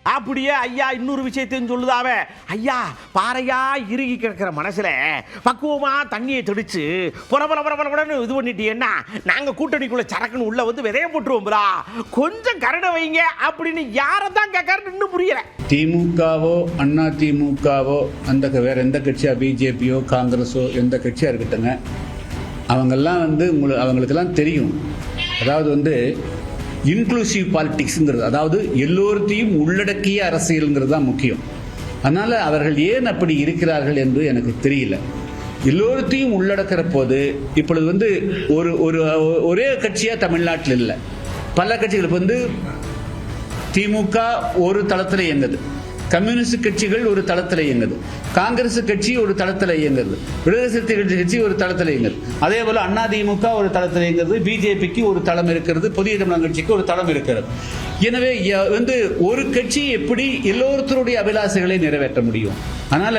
அப்படியே ஐயா இன்னொரு விஷயத்தையும் சொல்லுதாவே, ஐயா பாறையா இறுகி கிடக்கிற மனசுல பக்குவமா தண்ணியை தெளிச்சு புறப்படன்னு இது பண்ணிட்டீங்கன்னா நாங்க கூட்டணிக்குள்ள சரக்குன்னு உள்ள வந்து விதைய போட்டுருவோம்ரா, கொஞ்சம் கரடை வைங்க அப்படின்னு யாரதான் கேட்கறன்னு இன்னும் புரியல. திமுகவோ அண்ணா திமுகவோ அந்த வேற எந்த கட்சியா, பிஜேபியோ காங்கிரஸோ எந்த கட்சியா இருக்கட்டுங்க, அவங்கெல்லாம் வந்து அவங்களுக்கெல்லாம் தெரியும். அதாவது இன்க்ளூசிவ் பாலிடிக்ஸ்ங்கிறது, அதாவது எல்லோருத்தையும் உள்ளடக்கிய அரசியல்ங்கிறது தான் முக்கியம். அதனால் அவர்கள் ஏன் அப்படி இருக்கிறார்கள் என்று எனக்கு தெரியல. எல்லோருத்தையும் உள்ளடக்கிற போது இப்பொழுது ஒரே கட்சியாக தமிழ்நாட்டில் இல்லை, பல கட்சிகள். இப்போ திமுக ஒரு தளத்தில் இயங்குது, கம்யூனிஸ்ட் கட்சிகள் ஒரு தளத்தில் இயங்குது, காங்கிரஸ் கட்சி ஒரு தளத்தில் இயங்குறது, விடுதலை சிறுத்தைகள் கட்சி ஒரு தளத்தில் இயங்குது, அதே போல அதிமுக ஒரு தளத்தில் இயங்குறது, பிஜேபிக்கு ஒரு தளம் இருக்கிறது, புதிய தமிழக கட்சிக்கு ஒரு தளம் இருக்கிறது. எனவே ஒரு கட்சி எப்படி எல்லோருத்தருடைய அபிலாசைகளை நிறைவேற்ற முடியும்? அதனால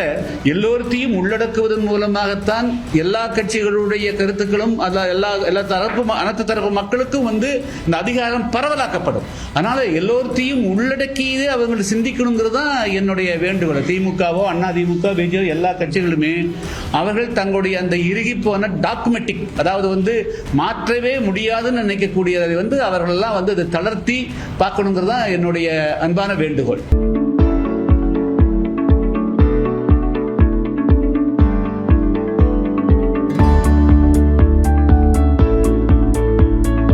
எல்லோருத்தையும் உள்ளடக்குவதன் மூலமாகத்தான் எல்லா கட்சிகளுடைய கருத்துக்களும் அனைத்து தரப்பு மக்களுக்கும் இந்த அதிகாரம் பரவலாக்கப்படும். அதனால எல்லோருத்தையும் உள்ளடக்கியது அவங்க சிந்திக்கணுங்கிறது தான் என்னுடைய வேண்டுகோள். திமுகவோ அண்ணா திமுக பிஜேபி எல்லா கட்சிகளுமே அவர்கள் தங்களுடைய அந்த இறுகி போன டாக்குமெட்டிக், அதாவது மாற்றவே முடியாதுன்னு நினைக்கக்கூடியதை அவர்கள் எல்லாம் அதை தளர்த்தி பார்க்கணுங்கிறது தான் என்னுடைய அன்பான வேண்டுகோள்.